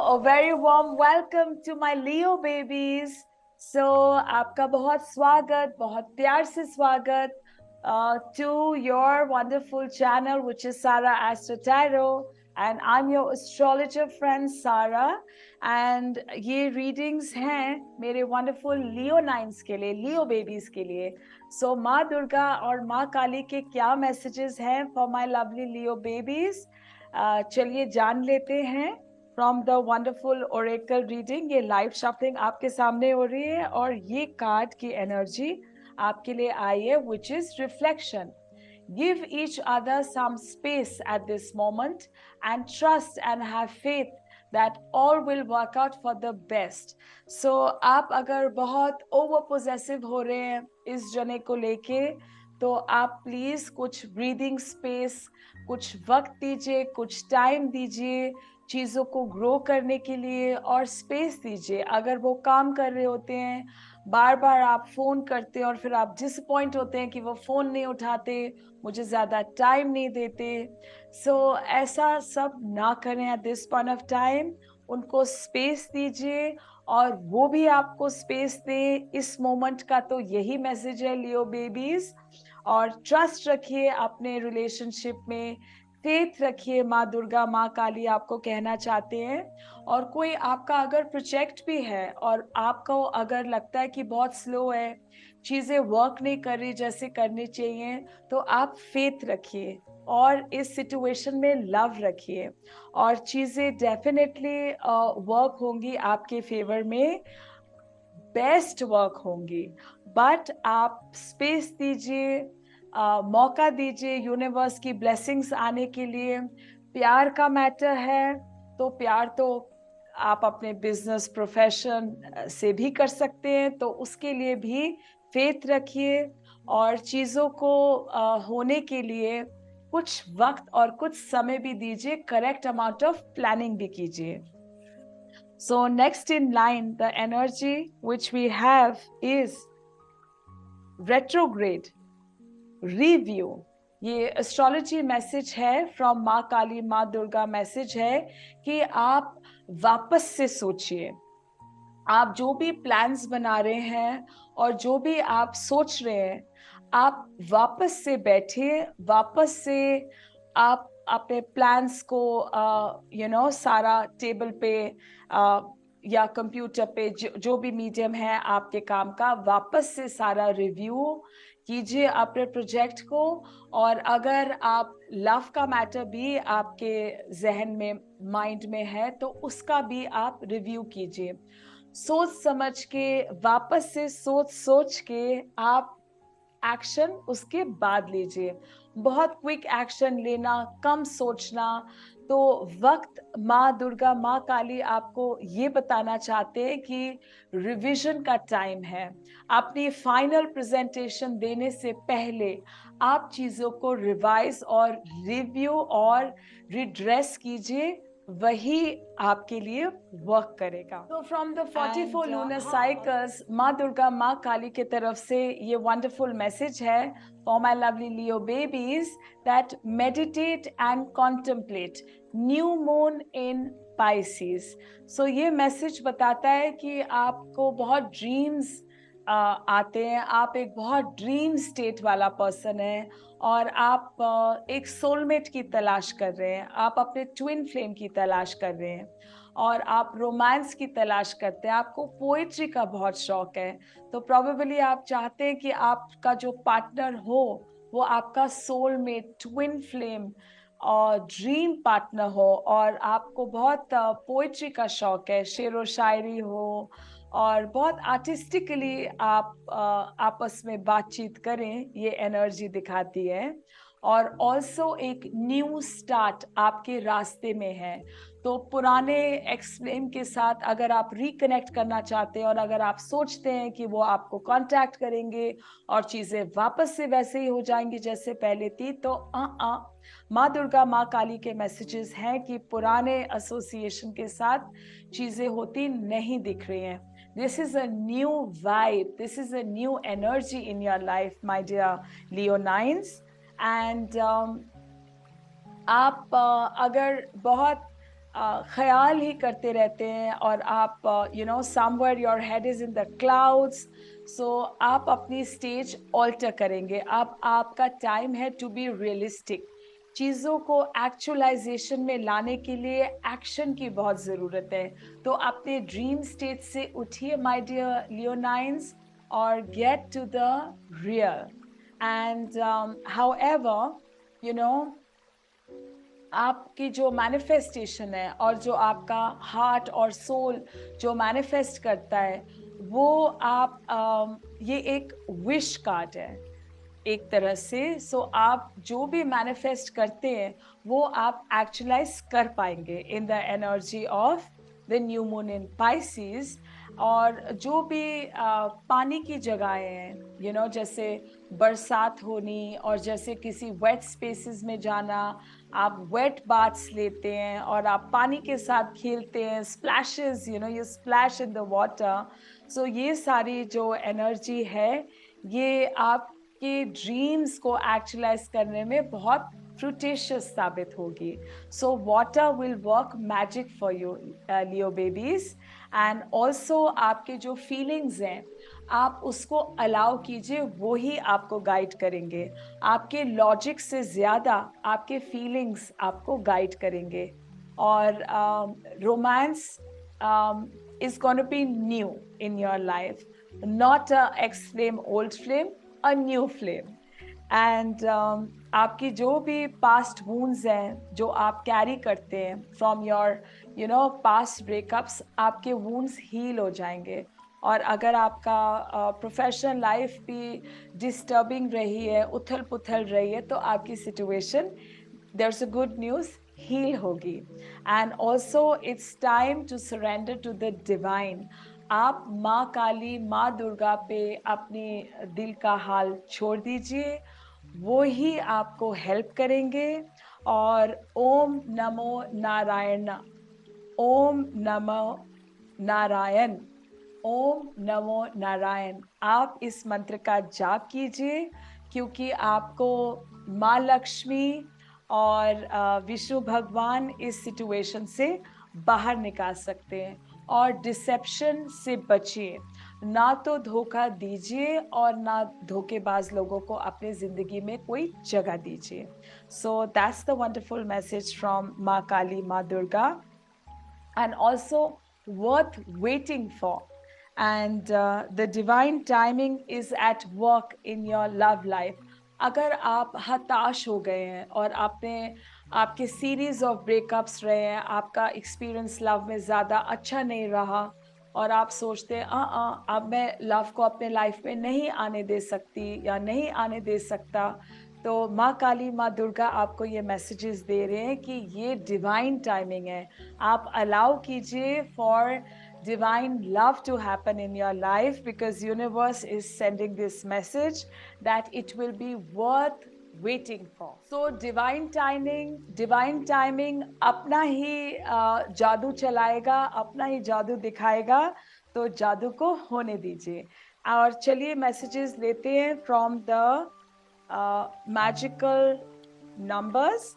a very warm welcome to my Leo babies. So आपका बहुत स्वागत, बहुत प्यार से स्वागत to your wonderful channel, which is Sarah Astro Tarot, and I'm your astrologer friend Sarah. And ये readings हैं मेरे wonderful Leo Nines के लिए, Leo babies के लिए. So माँ दुर्गा और माँ काली के क्या messages हैं for my lovely Leo babies? चलिए जान लेते हैं. From the wonderful Oracle reading, ये लाइव शफलिंग आपके सामने हो रही है और ये कार्ड की एनर्जी आपके लिए आई है, which is reflection. Give each other some space at this moment and trust and have faith that all will work out for the best. So आप अगर बहुत ओवर पोजेसिव हो रहे हैं इस जने को लेके, तो आप प्लीज कुछ ब्रीदिंग स्पेस, कुछ वक्त दीजिए, कुछ टाइम दीजिए चीज़ों को ग्रो करने के लिए, और स्पेस दीजिए. अगर वो काम कर रहे होते हैं, बार बार आप फोन करते हैं और फिर आप डिसअपॉइंट होते हैं कि वो फोन नहीं उठाते, मुझे ज़्यादा टाइम नहीं देते. सो ऐसा सब ना करें at this point of time. उनको स्पेस दीजिए और वो भी आपको स्पेस दे. इस मोमेंट का तो यही मैसेज है लियो बेबीज. और ट्रस्ट रखिए अपने रिलेशनशिप में, फेथ रखिए. माँ दुर्गा, माँ काली आपको कहना चाहते हैं. और कोई आपका अगर प्रोजेक्ट भी है और आपको अगर लगता है कि बहुत स्लो है, चीजें वर्क नहीं कर रही जैसे करनी चाहिए, तो आप फेथ रखिए और इस सिचुएशन में लव रखिए और चीजें डेफिनेटली वर्क होंगी आपके फेवर में, बेस्ट वर्क होंगी. बट आप स्पेस दीजिए, मौका दीजिए यूनिवर्स की ब्लेसिंग्स आने के लिए. प्यार का मैटर है तो प्यार तो आप अपने बिजनेस प्रोफेशन से भी कर सकते हैं, तो उसके लिए भी फेथ रखिए और चीज़ों को होने के लिए कुछ वक्त और कुछ समय भी दीजिए. करेक्ट अमाउंट ऑफ प्लानिंग भी कीजिए. So next in line, the energy which we have is retrograde, review. ये एस्ट्रोलॉजी मैसेज है फ्रॉम माँ काली, माँ दुर्गा मैसेज है कि आप वापस से सोचिए. आप जो भी प्लान्स बना रहे हैं और जो भी आप सोच रहे हैं, आप वापस से बैठिए, वापस से आप अपने प्लान्स को सारा टेबल पे या कंप्यूटर पे, जो भी मीडियम है आपके काम का, वापस से सारा रिव्यू कीजिए अपने प्रोजेक्ट को. और अगर आप लव का मैटर भी आपके जहन में, माइंड में है, तो उसका भी आप रिव्यू कीजिए. सोच समझ के, वापस से सोच के आप एक्शन उसके बाद लीजिए. बहुत क्विक एक्शन लेना, कम सोचना. तो वक्त माँ दुर्गा, माँ काली आपको ये बताना चाहते हैं कि रिवीजन का टाइम है. अपनी फाइनल प्रेजेंटेशन देने से पहले आप चीजों को रिवाइज और रिव्यू और रिड्रेस कीजिए, वही आपके लिए वर्क करेगा. तो फ्रॉम द 44 लूनर साइकिल्स, माँ दुर्गा, माँ काली की तरफ से ये वंडरफुल मैसेज है for my lovely Leo babies, that meditate and contemplate new moon in Pisces. So ये मैसेज बताता है कि आपको बहुत ड्रीम्स आते हैं. आप एक बहुत ड्रीम स्टेट वाला पर्सन है और आप एक सोलमेट की तलाश कर रहे हैं, आप अपने ट्विन फ्लेम की तलाश कर रहे हैं और आप रोमांस की तलाश करते हैं. आपको पोएट्री का बहुत शौक है, तो प्रोबेबली आप चाहते हैं कि आपका जो पार्टनर हो वो आपका सोलमेट, ट्विन फ्लेम और ड्रीम पार्टनर हो. और आपको बहुत पोएट्री का शौक है, शेर व शायरी हो और बहुत आर्टिस्टिकली आप आपस में बातचीत करें, ये एनर्जी दिखाती है. और ऑल्सो एक न्यू स्टार्ट आपके रास्ते में है. तो पुराने एक्स फ्लेम के साथ अगर आप रिकनेक्ट करना चाहते हैं और अगर आप सोचते हैं कि वो आपको कांटेक्ट करेंगे और चीजें वापस से वैसे ही हो जाएंगी जैसे पहले थी, तो माँ दुर्गा, माँ काली के मैसेजेस हैं कि पुराने एसोसिएशन के साथ चीजें होती नहीं दिख रही हैं. This is a new vibe. This is a new energy in your life, my dear Leonines. And आप अगर बहुत ख्याल ही करते रहते हैं और आप somewhere your head is in the clouds. So आप अपनी स्टेज ऑल्टर करेंगे. अब आपका टाइम है टू बी रियलिस्टिक. चीज़ों को एक्चुअलाइजेशन में लाने के लिए एक्शन की बहुत ज़रूरत है. तो अपने ड्रीम स्टेट से उठिए माय डियर लियोनाइंस और get to the real. And however you know आपकी जो मैनिफेस्टेशन है और जो आपका हार्ट और सोल जो मैनिफेस्ट करता है वो आप ये एक विश कार्ड है एक तरह से. सो आप जो भी मैनिफेस्ट करते हैं वो आप एक्चुअलाइज कर पाएंगे in the energy of the new moon in Pisces. और जो भी पानी की जगहें हैं जैसे बरसात होनी और जैसे किसी वेट स्पेसेस में जाना, आप वेट बाथ्स लेते हैं और आप पानी के साथ खेलते हैं, splashes you splash in the water. So ये सारी जो एनर्जी है ये आपके ड्रीम्स को एक्चुअलाइज करने में बहुत फ्रूटिशियस साबित होगी. So water will work magic for you Leo babies. And also आपके जो फीलिंग्स हैं आप उसको अलाउ कीजिए, वो ही आपको गाइड करेंगे. आपके लॉजिक से ज़्यादा आपके फीलिंग्स आपको गाइड करेंगे. और romance is going to be new in your life, not a ex-flame, old flame, a new flame. And आपकी जो भी पास्ट वूंड्स हैं जो आप कैरी करते हैं फ्रॉम योर पास्ट ब्रेकअप्स, आपके वूंड्स हील हो जाएंगे. और अगर आपका प्रोफेशनल लाइफ भी डिस्टर्बिंग रही है, उथल पुथल रही है, तो आपकी situation, there is a good news, heal होगी. And also it's time to surrender to the divine. आप माँ काली, माँ दुर्गा पे अपनी दिल का हाल छोड़ दीजिए, वो ही आपको हेल्प करेंगे. और ओम नमो नारायण, ओम नमो नारायण, ओम नमो नारायण, आप इस मंत्र का जाप कीजिए, क्योंकि आपको माँ लक्ष्मी और विष्णु भगवान इस सिचुएशन से बाहर निकाल सकते हैं. और डिसेप्शन से बचिए, ना तो धोखा दीजिए और ना धोखेबाज लोगों को अपने जिंदगी में कोई जगह दीजिए. So that's the wonderful message from माँ काली, माँ Durga. And also worth waiting for. And the divine timing is at work in your love life. अगर आप हताश हो गए हैं और आपके सीरीज ऑफ ब्रेकअप्स रहे हैं, आपका एक्सपीरियंस लव में ज़्यादा अच्छा नहीं रहा और आप सोचते हैं अब मैं लव को अपने लाइफ में नहीं आने दे सकती या नहीं आने दे सकता, तो माँ काली, माँ दुर्गा आपको ये मैसेजेस दे रहे हैं कि ये डिवाइन टाइमिंग है. आप अलाउ कीजिए for divine love to happen in your life, because universe is sending this message that it will be worth waiting for. So divine timing अपना ही जादू चलाएगा, अपना ही जादू दिखाएगा. तो जादू को होने दीजिए. और चलिए मैसेजेस लेते हैं फ्रॉम द मैजिकल नंबर्स.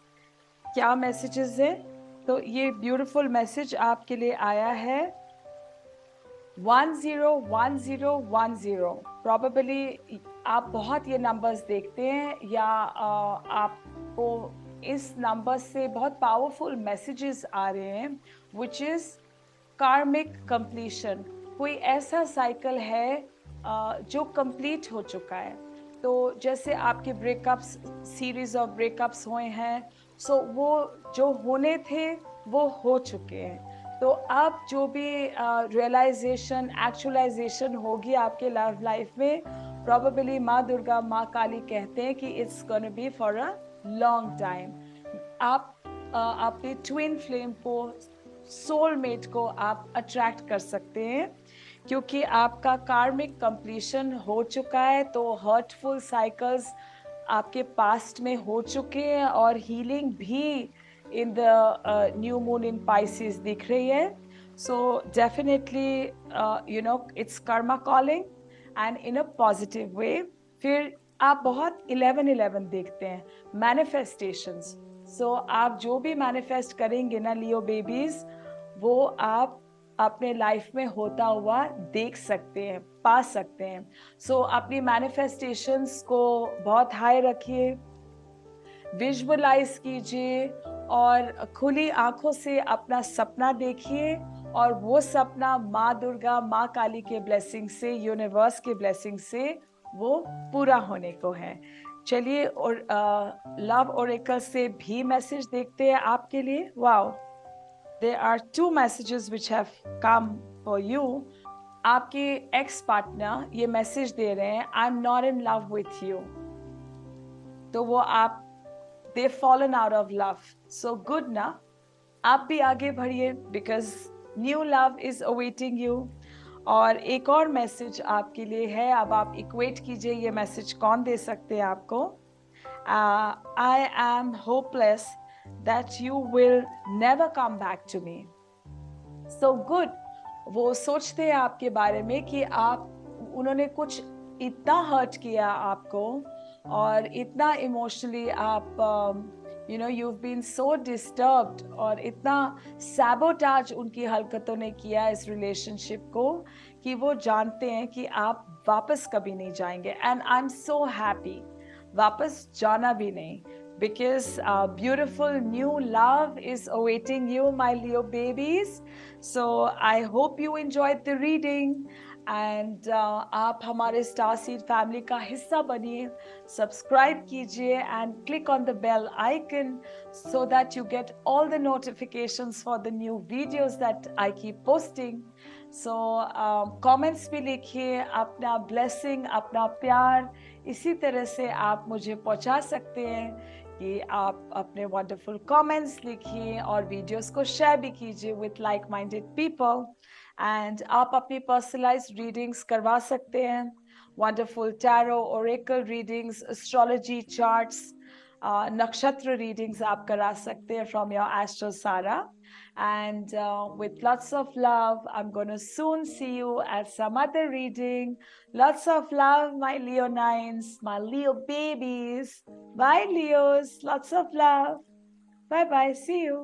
क्या मैसेजेस है? तो ये ब्यूटीफुल मैसेज आपके लिए आया है 101010. प्रॉबेबली आप बहुत ये नंबर्स देखते हैं या आपको इस नंबर से बहुत पावरफुल मैसेजेस आ रहे हैं, विच इज कार्मिक कंप्लीशन. कोई ऐसा साइकिल है जो कंप्लीट हो चुका है. तो जैसे आपके ब्रेकअप्स, सीरीज ऑफ ब्रेकअप्स हुए हैं, सो वो जो होने थे वो हो चुके हैं. तो अब जो भी रियलाइजेशन, एक्चुअलाइजेशन होगी आपके लव लाइफ में, प्रॉबेबली माँ दुर्गा, माँ काली कहते हैं कि it's gonna be for a long time. आप अपने ट्विन फ्लेम को, सोलमेट को आप अट्रैक्ट कर सकते हैं, क्योंकि आपका कार्मिक कंप्लीशन हो चुका है. तो हर्टफुल साइकिल्स आपके पास्ट में हो चुके हैं और हीलिंग भी in the new moon in Pisces दिख रही है. So definitely it's Karma calling and in a positive way. फिर आप बहुत 11-11 देखते हैं, मैनिफेस्टेशंस. सो आप जो भी मैनिफेस्ट करेंगे ना लियो बेबीज, वो आप अपने लाइफ में होता हुआ देख सकते हैं, पा सकते हैं। सो अपनी मैनिफेस्टेशंस को बहुत हाई रखिए, विजुअलाइज कीजिए और खुली आंखों से अपना सपना देखिए, और वो सपना माँ दुर्गा, माँ काली के ब्लेसिंग से, यूनिवर्स के ब्लेसिंग से वो पूरा होने को है। चलिए, और लव ओरेकल से भी मैसेज देखते हैं आपके लिए। Wow, there are 2 messages which have come for you. आपके एक्स पार्टनर ये मैसेज दे रहे हैं, I am not in love with you. तो वो आप, they've fallen out of love. So good ना, आप भी आगे बढ़िए, because new love is awaiting you. और एक और मैसेज आपके लिए है, अब आप इक्वेट कीजिए ये मैसेज कौन दे सकते हैं आपको। I am hopeless that you will never come back to me. So good, वो सोचते हैं आपके बारे में कि आप, उन्होंने कुछ इतना हर्ट किया आपको, और इतना इमोशनली आप you've been so disturbed, और इतना सैबोटाज उनकी हरकतों ने किया इस रिलेशनशिप को, कि वो जानते हैं कि आप वापस कभी नहीं जाएंगे। And I am so happy, वापस जाना भी नहीं, because beautiful new love is awaiting you, my Leo babies. So I hope you enjoyed the reading, and आप हमारे स्टार सीड फैमिली का हिस्सा बनिए, सब्सक्राइब कीजिए and click on the bell icon so that you get all the notifications for the new videos that I keep posting. So comments भी लिखिए, अपना blessing, अपना प्यार इसी तरह से आप मुझे पहुंचा सकते हैं कि आप अपने वंडरफुल कमेंट्स लिखिए और वीडियोस को शेयर भी कीजिए with like minded people. And आप अपनी पर्सनलाइज्ड रीडिंग्स करवा सकते हैं, wonderful tarot, Oracle readings, astrology charts, नक्षत्र रीडिंग्स आप करा सकते हैं फ्रॉम योर एस्ट्रो सारा। And with lots of love, I'm going to soon see you at some other reading. Lots of love, my Leonines, my Leo babies. Bye, Leos. Lots of love. Bye-bye. See you.